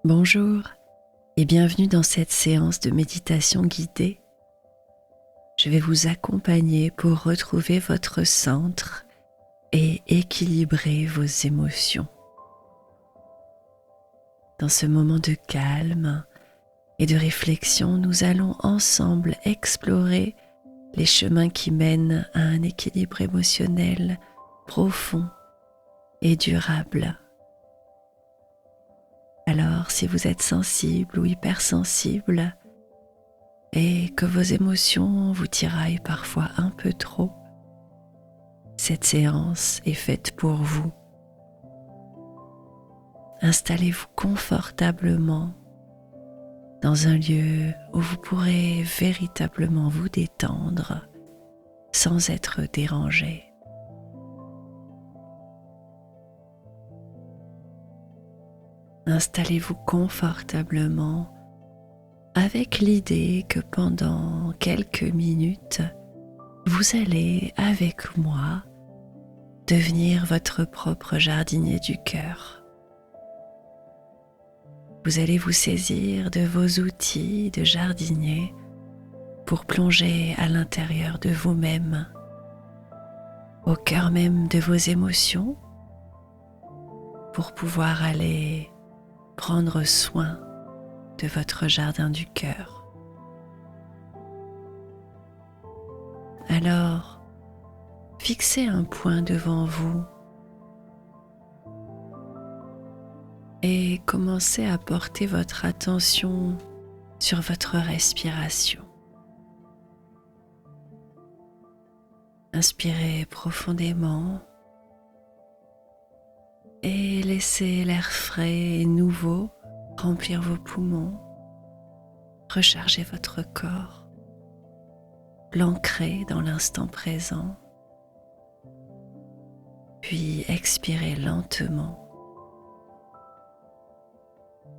Bonjour et bienvenue dans cette séance de méditation guidée. Je vais vous accompagner pour retrouver votre centre et équilibrer vos émotions. Dans ce moment de calme et de réflexion, nous allons ensemble explorer les chemins qui mènent à un équilibre émotionnel profond et durable. Alors, si vous êtes sensible ou hypersensible et que vos émotions vous tiraillent parfois un peu trop, cette séance est faite pour vous. Installez-vous confortablement dans un lieu où vous pourrez véritablement vous détendre sans être dérangé. Installez-vous confortablement avec l'idée que pendant quelques minutes, vous allez, avec moi, devenir votre propre jardinier du cœur. Vous allez vous saisir de vos outils de jardinier pour plonger à l'intérieur de vous-même, au cœur même de vos émotions, pour pouvoir aller prendre soin de votre jardin du cœur. Alors, fixez un point devant vous et commencez à porter votre attention sur votre respiration. Inspirez profondément et laissez l'air frais et nouveau remplir vos poumons, recharger votre corps, l'ancrer dans l'instant présent, puis expirez lentement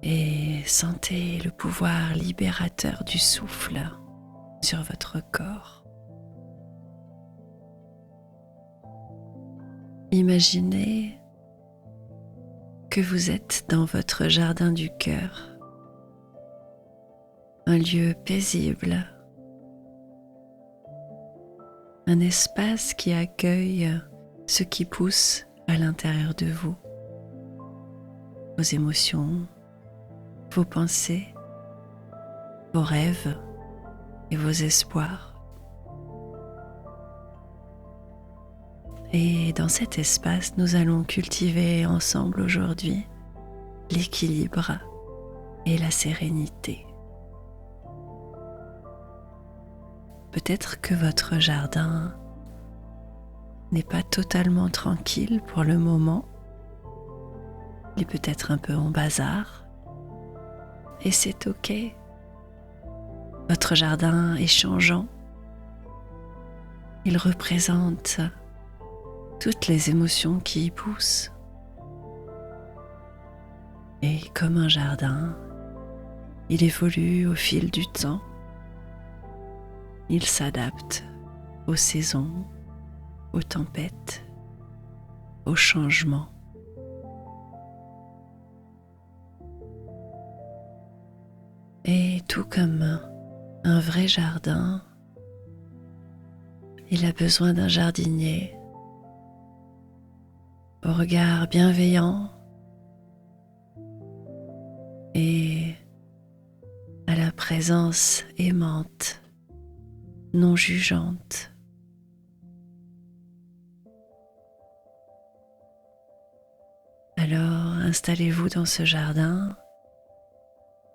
et sentez le pouvoir libérateur du souffle sur votre corps. Imaginez que vous êtes dans votre jardin du cœur, un lieu paisible, un espace qui accueille ce qui pousse à l'intérieur de vous, vos émotions, vos pensées, vos rêves et vos espoirs. Et dans cet espace, nous allons cultiver ensemble aujourd'hui l'équilibre et la sérénité. Peut-être que votre jardin n'est pas totalement tranquille pour le moment. Il est peut-être un peu en bazar. Et c'est ok. Votre jardin est changeant. Il représente toutes les émotions qui y poussent. Et comme un jardin, il évolue au fil du temps. Il s'adapte aux saisons, aux tempêtes, aux changements. Et tout comme un vrai jardin, il a besoin d'un jardinier au regard bienveillant et à la présence aimante, non jugeante. Alors installez-vous dans ce jardin,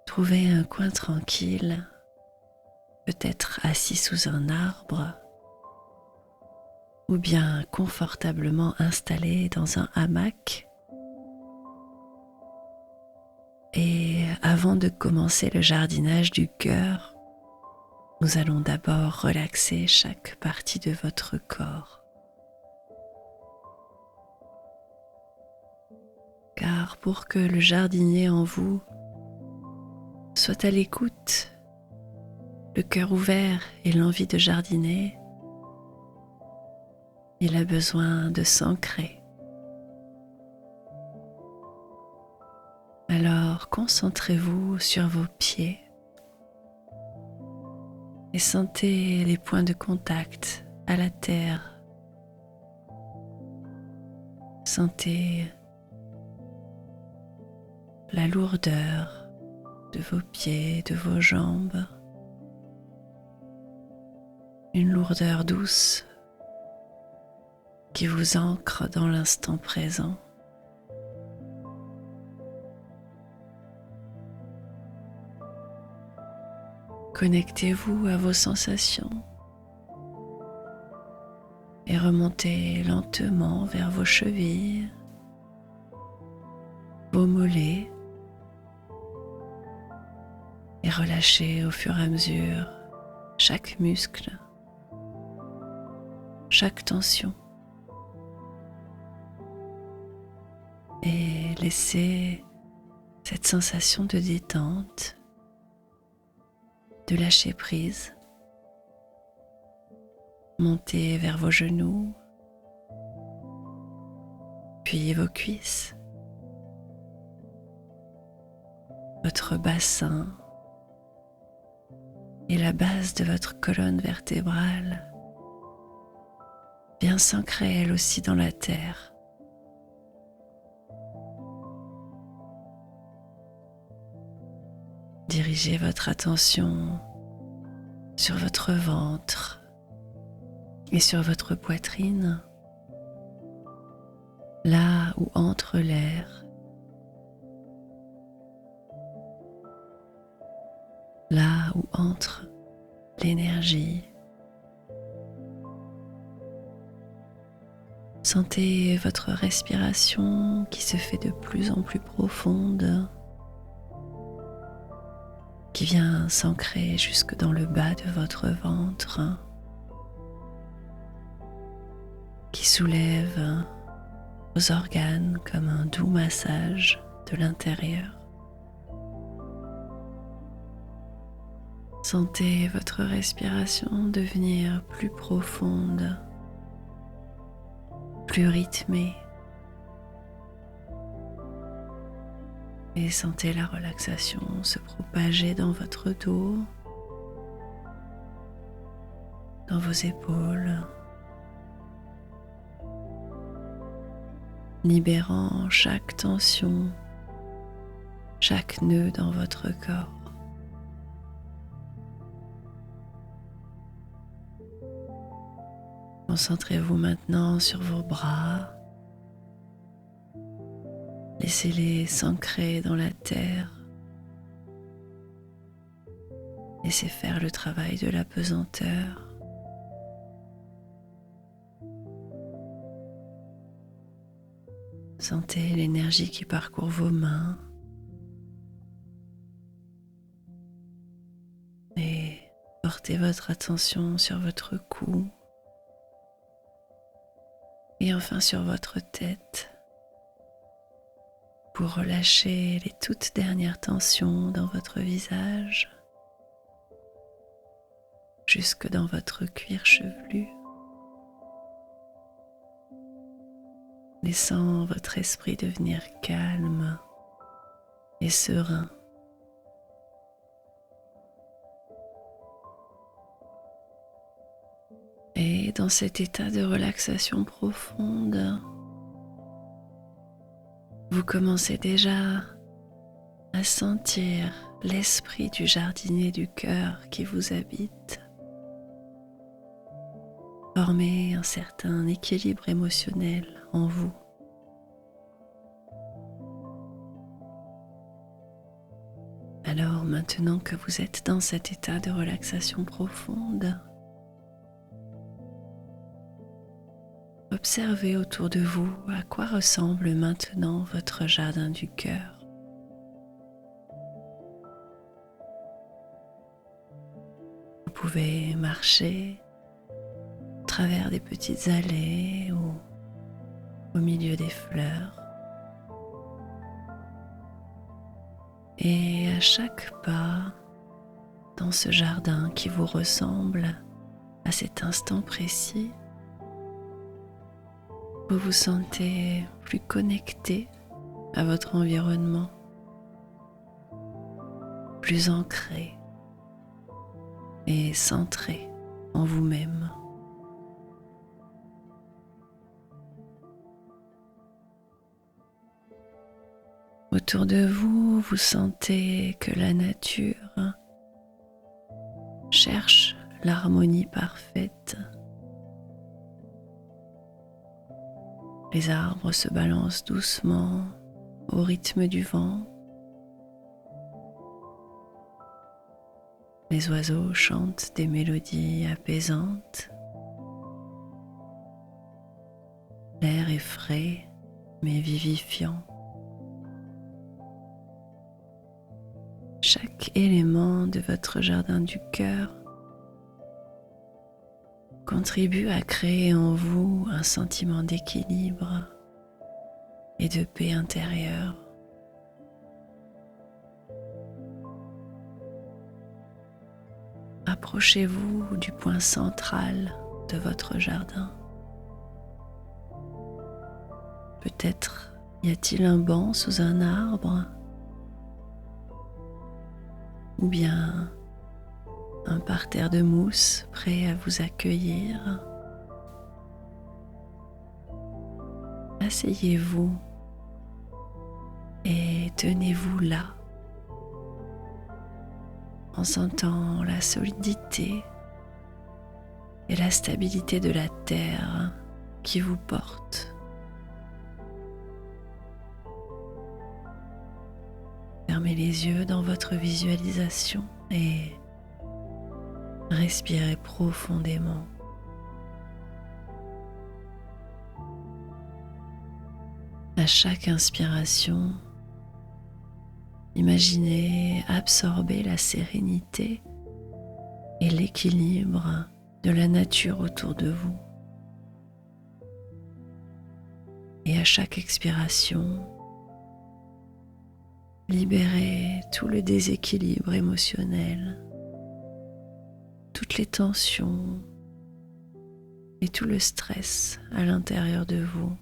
trouvez un coin tranquille, peut-être assis sous un arbre, ou bien confortablement installé dans un hamac. Et avant de commencer le jardinage du cœur, nous allons d'abord relaxer chaque partie de votre corps. Car pour que le jardinier en vous soit à l'écoute, le cœur ouvert et l'envie de jardiner, il a besoin de s'ancrer. Alors concentrez-vous sur vos pieds et sentez les points de contact à la terre. Sentez la lourdeur de vos pieds, de vos jambes. Une lourdeur douce qui vous ancre dans l'instant présent. Connectez-vous à vos sensations et remontez lentement vers vos chevilles, vos mollets et relâchez au fur et à mesure chaque muscle, chaque tension et laissez cette sensation de détente, de lâcher prise, monter vers vos genoux, puis vos cuisses, votre bassin et la base de votre colonne vertébrale, bien s'ancrer elle aussi dans la terre. Dirigez votre attention sur votre ventre et sur votre poitrine, là où entre l'air, là où entre l'énergie. Sentez votre respiration qui se fait de plus en plus profonde, qui vient s'ancrer jusque dans le bas de votre ventre, qui soulève vos organes comme un doux massage de l'intérieur. Sentez votre respiration devenir plus profonde, plus rythmée. Et sentez la relaxation se propager dans votre dos, dans vos épaules, libérant chaque tension, chaque nœud dans votre corps. Concentrez-vous maintenant sur vos bras. Laissez-les s'ancrer dans la terre. Laissez faire le travail de la pesanteur. Sentez l'énergie qui parcourt vos mains et portez votre attention sur votre cou et enfin sur votre tête pour relâcher les toutes dernières tensions dans votre visage jusque dans votre cuir chevelu, laissant votre esprit devenir calme et serein. Et dans cet état de relaxation profonde, vous commencez déjà à sentir l'esprit du jardinier du cœur qui vous habite, former un certain équilibre émotionnel en vous. Alors maintenant que vous êtes dans cet état de relaxation profonde, observez autour de vous à quoi ressemble maintenant votre jardin du cœur. Vous pouvez marcher à travers des petites allées ou au milieu des fleurs. Et à chaque pas dans ce jardin qui vous ressemble à cet instant précis, vous vous sentez plus connecté à votre environnement, plus ancré et centré en vous-même. Autour de vous, vous sentez que la nature cherche l'harmonie parfaite. Les arbres se balancent doucement au rythme du vent. Les oiseaux chantent des mélodies apaisantes. L'air est frais mais vivifiant. Chaque élément de votre jardin du cœur contribue à créer en vous un sentiment d'équilibre et de paix intérieure. Approchez-vous du point central de votre jardin. Peut-être y a-t-il un banc sous un arbre, ou bien un parterre de mousse prêt à vous accueillir. Asseyez-vous et tenez-vous là, en sentant la solidité et la stabilité de la terre qui vous porte. Fermez les yeux dans votre visualisation et respirez profondément. À chaque inspiration, imaginez absorber la sérénité et l'équilibre de la nature autour de vous. Et à chaque expiration, libérez tout le déséquilibre émotionnel, toutes les tensions et tout le stress à l'intérieur de vous.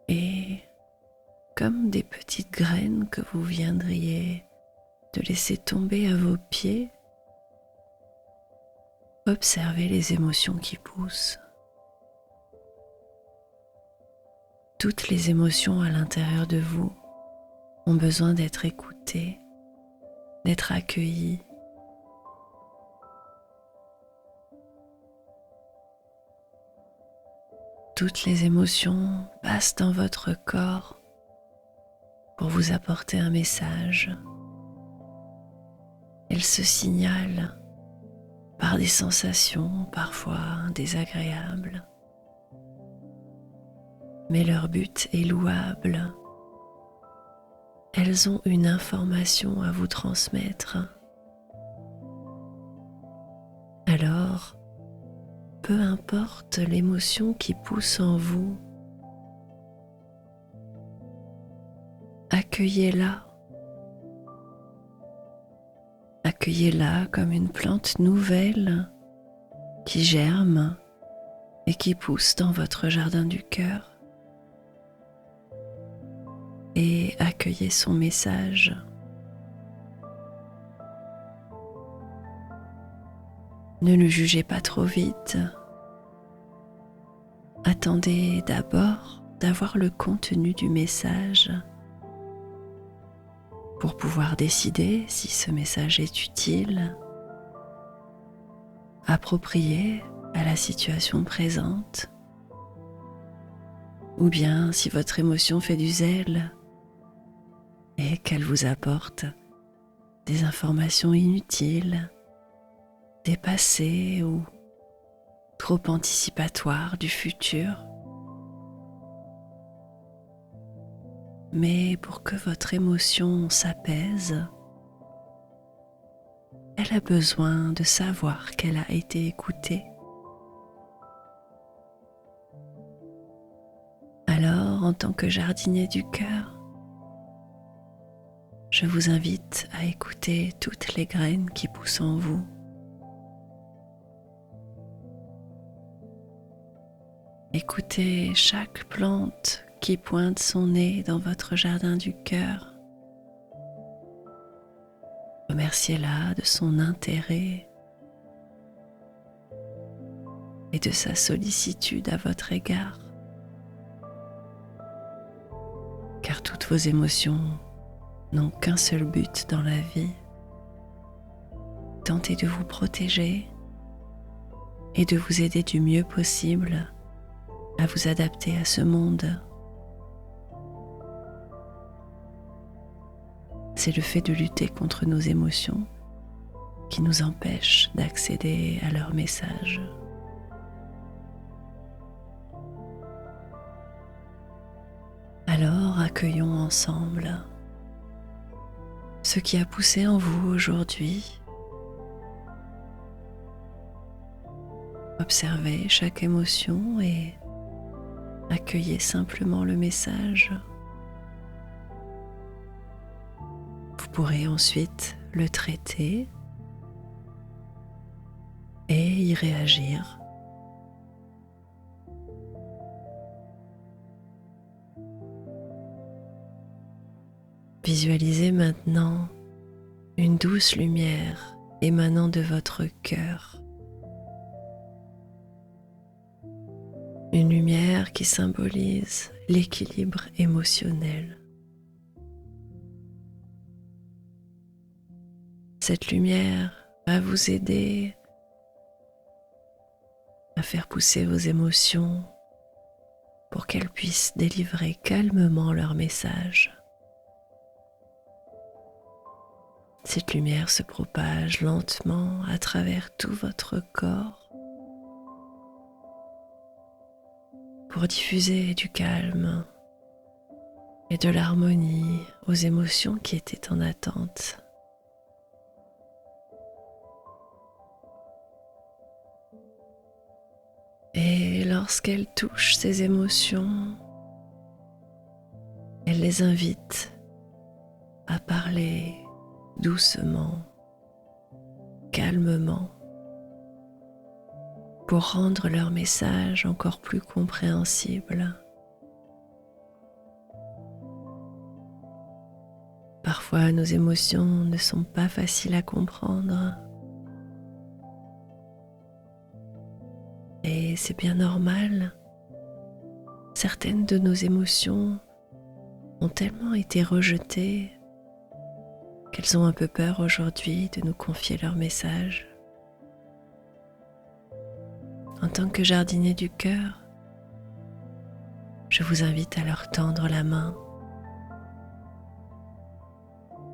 Et comme des petites graines que vous viendriez de laisser tomber à vos pieds, observez les émotions qui poussent. Toutes les émotions à l'intérieur de vous ont besoin d'être écoutées, d'être accueillies. Toutes les émotions passent dans votre corps pour vous apporter un message. Elles se signalent par des sensations parfois désagréables. Mais leur but est louable. Elles ont une information à vous transmettre. Alors, peu importe l'émotion qui pousse en vous, accueillez-la. Accueillez-la comme une plante nouvelle qui germe et qui pousse dans votre jardin du cœur. Et accueillez son message. Ne le jugez pas trop vite. Attendez d'abord d'avoir le contenu du message pour pouvoir décider si ce message est utile, approprié à la situation présente, ou bien si votre émotion fait du zèle et qu'elle vous apporte des informations inutiles, dépassées ou trop anticipatoires du futur. Mais pour que votre émotion s'apaise, elle a besoin de savoir qu'elle a été écoutée. Alors, en tant que jardinier du cœur, je vous invite à écouter toutes les graines qui poussent en vous. Écoutez chaque plante qui pointe son nez dans votre jardin du cœur. Remerciez-la de son intérêt et de sa sollicitude à votre égard, car toutes vos émotions n'ont qu'un seul but dans la vie: tenter de vous protéger et de vous aider du mieux possible à vous adapter à ce monde. C'est le fait de lutter contre nos émotions qui nous empêche d'accéder à leurs messages. Alors accueillons ensemble ce qui a poussé en vous aujourd'hui. Observez chaque émotion et accueillez simplement le message. Vous pourrez ensuite le traiter et y réagir. Visualisez maintenant une douce lumière émanant de votre cœur. Une lumière qui symbolise l'équilibre émotionnel. Cette lumière va vous aider à faire pousser vos émotions pour qu'elles puissent délivrer calmement leur message. Cette lumière se propage lentement à travers tout votre corps pour diffuser du calme et de l'harmonie aux émotions qui étaient en attente. Et lorsqu'elle touche ces émotions, elle les invite à parler doucement, calmement, pour rendre leur message encore plus compréhensible. Parfois, nos émotions ne sont pas faciles à comprendre. Et c'est bien normal. Certaines de nos émotions ont tellement été rejetées qu'elles ont un peu peur aujourd'hui de nous confier leur message. En tant que jardinier du cœur, je vous invite à leur tendre la main,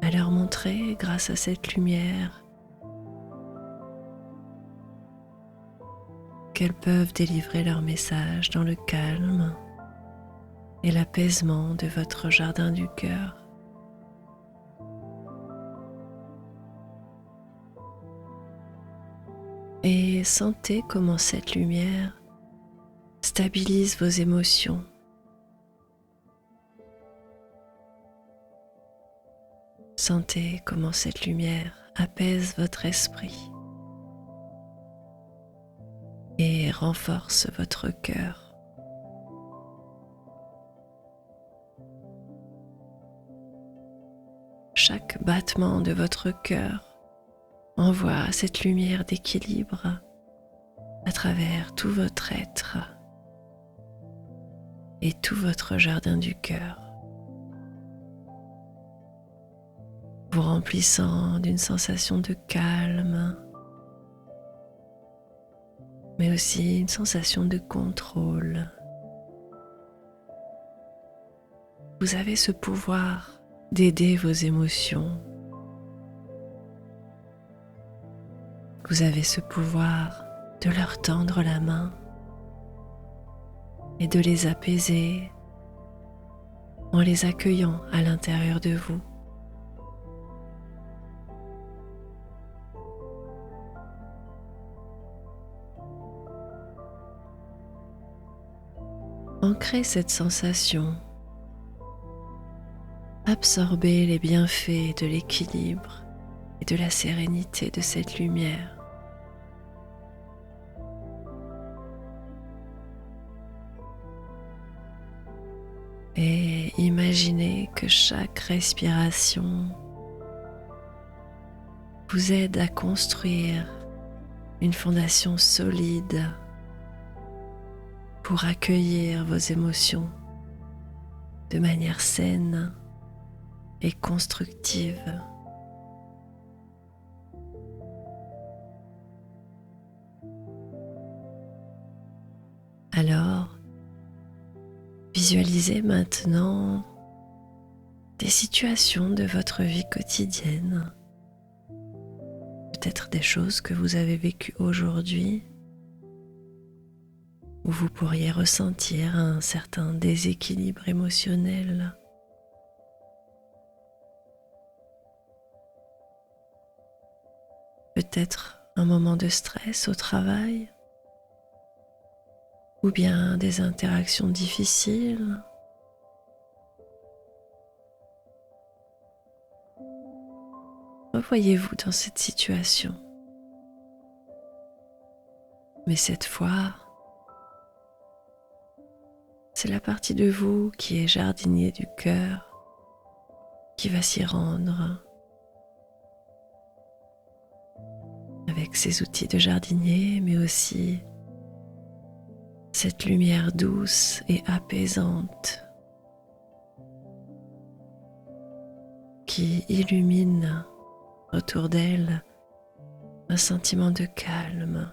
à leur montrer, grâce à cette lumière, qu'elles peuvent délivrer leur message dans le calme et l'apaisement de votre jardin du cœur. Et sentez comment cette lumière stabilise vos émotions. Sentez comment cette lumière apaise votre esprit et renforce votre cœur. Chaque battement de votre cœur envoie cette lumière d'équilibre à travers tout votre être et tout votre jardin du cœur, vous remplissant d'une sensation de calme, mais aussi une sensation de contrôle. Vous avez ce pouvoir d'aider vos émotions. Vous avez ce pouvoir de leur tendre la main et de les apaiser en les accueillant à l'intérieur de vous. Ancrez cette sensation. Absorbez les bienfaits de l'équilibre et de la sérénité de cette lumière. et imaginez que chaque respiration vous aide à construire une fondation solide pour accueillir vos émotions de manière saine et constructive. Alors, visualisez maintenant des situations de votre vie quotidienne, peut-être des choses que vous avez vécues aujourd'hui, où vous pourriez ressentir un certain déséquilibre émotionnel. Peut-être un moment de stress au travail, ou bien des interactions difficiles. Revoyez-vous dans cette situation. Mais cette fois, c'est la partie de vous qui est jardinier du cœur qui va s'y rendre avec ses outils de jardinier, mais aussi cette lumière douce et apaisante qui illumine autour d'elle un sentiment de calme.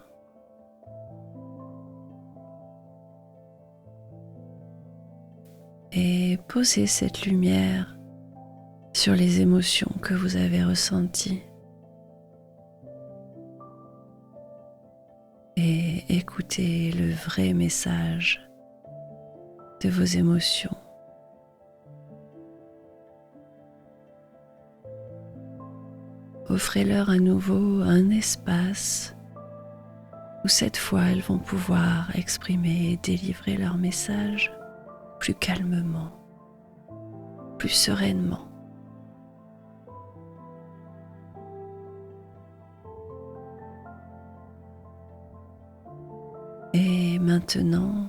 Et posez cette lumière sur les émotions que vous avez ressenties. Et écoutez le vrai message de vos émotions. Offrez-leur à nouveau un espace où cette fois elles vont pouvoir exprimer et délivrer leur message plus calmement, plus sereinement. Et maintenant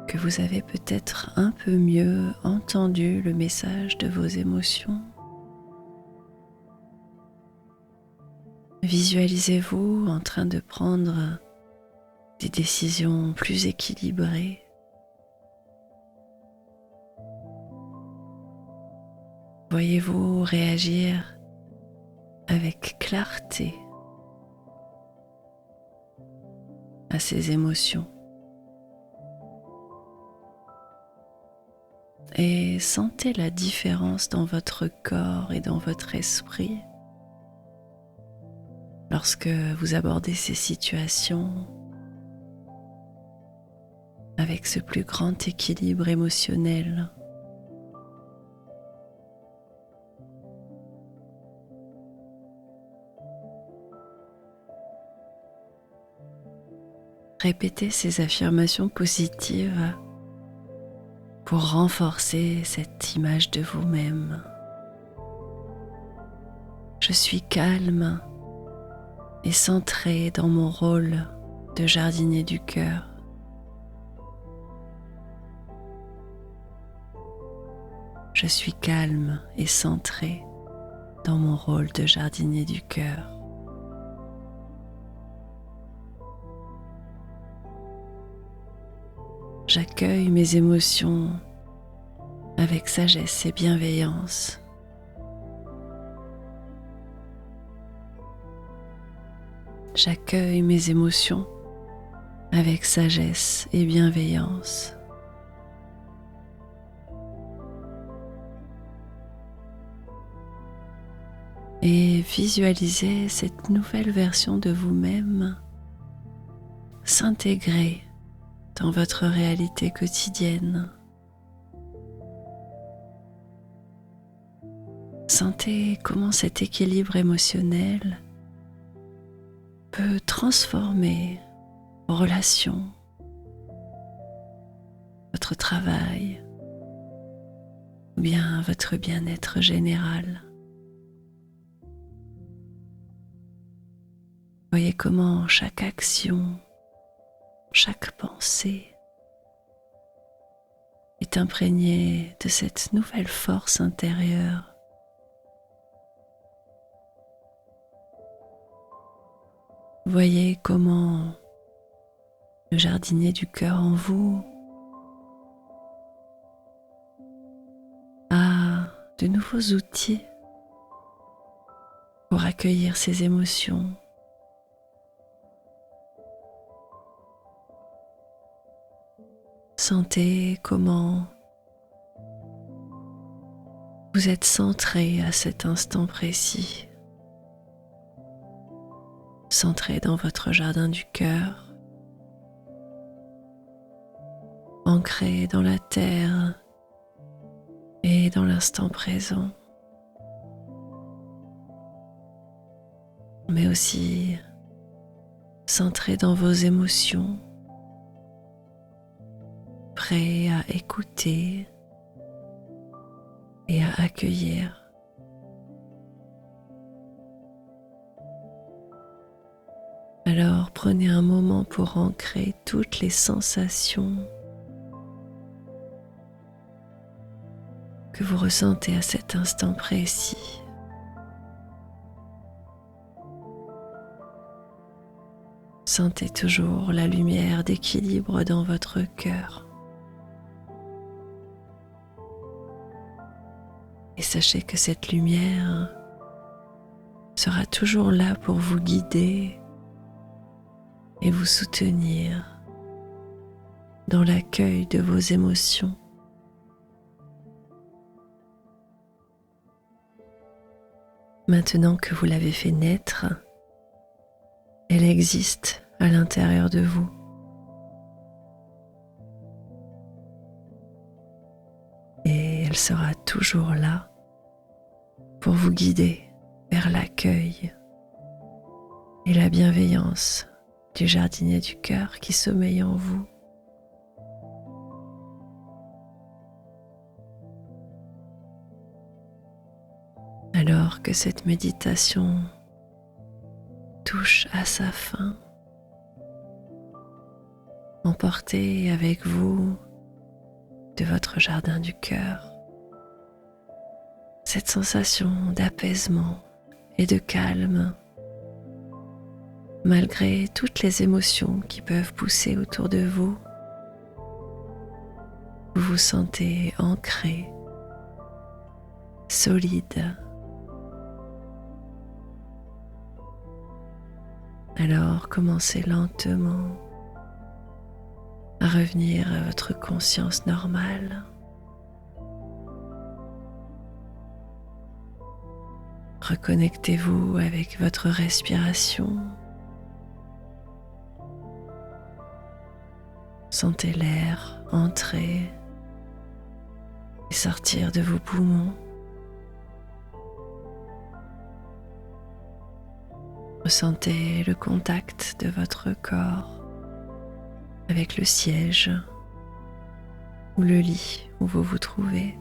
que vous avez peut-être un peu mieux entendu le message de vos émotions, visualisez-vous en train de prendre des décisions plus équilibrées. Voyez-vous réagir avec clarté à ces émotions et sentez la différence dans votre corps et dans votre esprit lorsque vous abordez ces situations avec ce plus grand équilibre émotionnel. Répétez ces affirmations positives pour renforcer cette image de vous-même. Je suis calme et centré dans mon rôle de jardinier du cœur. Je suis calme et centré dans mon rôle de jardinier du cœur. J'accueille mes émotions avec sagesse et bienveillance. J'accueille mes émotions avec sagesse et bienveillance. Et visualisez cette nouvelle version de vous-même s'intégrer dans votre réalité quotidienne. Sentez comment cet équilibre émotionnel peut transformer vos relations, votre travail, ou bien votre bien-être général. Voyez comment chaque action, chaque pensée est imprégné de cette nouvelle force intérieure. Voyez comment le jardinier du cœur en vous a de nouveaux outils pour accueillir ces émotions. Sentez comment vous êtes centré à cet instant précis, centré dans votre jardin du cœur, ancré dans la terre et dans l'instant présent, mais aussi centré dans vos émotions, prêt à écouter et à accueillir. Alors prenez un moment pour ancrer toutes les sensations que vous ressentez à cet instant précis. Sentez toujours la lumière d'équilibre dans votre cœur. Et sachez que cette lumière sera toujours là pour vous guider et vous soutenir dans l'accueil de vos émotions. Maintenant que vous l'avez fait naître, elle existe à l'intérieur de vous. Et elle sera toujours là pour vous guider vers l'accueil et la bienveillance du jardinier du cœur qui sommeille en vous. Alors que cette méditation touche à sa fin, emportez avec vous de votre jardin du cœur cette sensation d'apaisement et de calme, malgré toutes les émotions qui peuvent pousser autour de vous. Vous vous sentez ancré, solide. Alors commencez lentement à revenir à votre conscience normale. Reconnectez-vous avec votre respiration. Sentez l'air entrer et sortir de vos poumons. Ressentez le contact de votre corps avec le siège ou le lit où vous vous trouvez.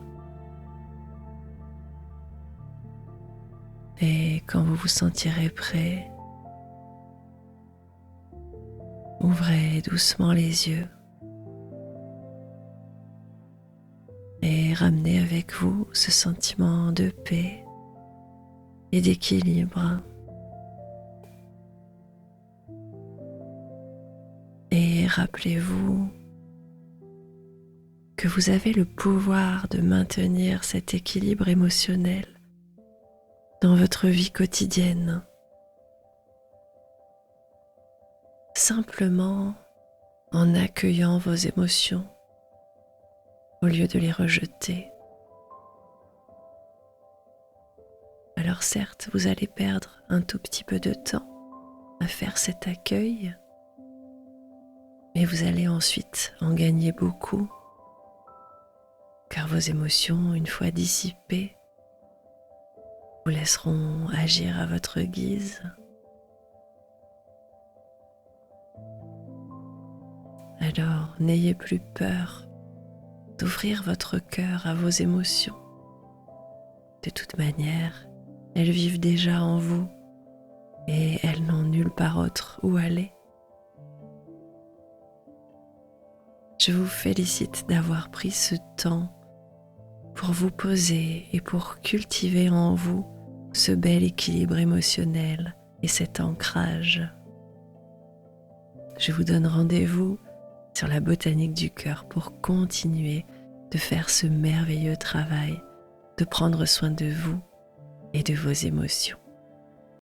Et quand vous vous sentirez prêt, ouvrez doucement les yeux et ramenez avec vous ce sentiment de paix et d'équilibre. Et rappelez-vous que vous avez le pouvoir de maintenir cet équilibre émotionnel dans votre vie quotidienne, simplement en accueillant vos émotions au lieu de les rejeter. Alors certes, vous allez perdre un tout petit peu de temps à faire cet accueil, mais vous allez ensuite en gagner beaucoup, car vos émotions, une fois dissipées, vous laisseront agir à votre guise. Alors, n'ayez plus peur d'ouvrir votre cœur à vos émotions. De toute manière, elles vivent déjà en vous et elles n'ont nulle part autre où aller. Je vous félicite d'avoir pris ce temps pour vous poser et pour cultiver en vous ce bel équilibre émotionnel et cet ancrage. Je vous donne rendez-vous sur la botanique du cœur pour continuer de faire ce merveilleux travail, de prendre soin de vous et de vos émotions.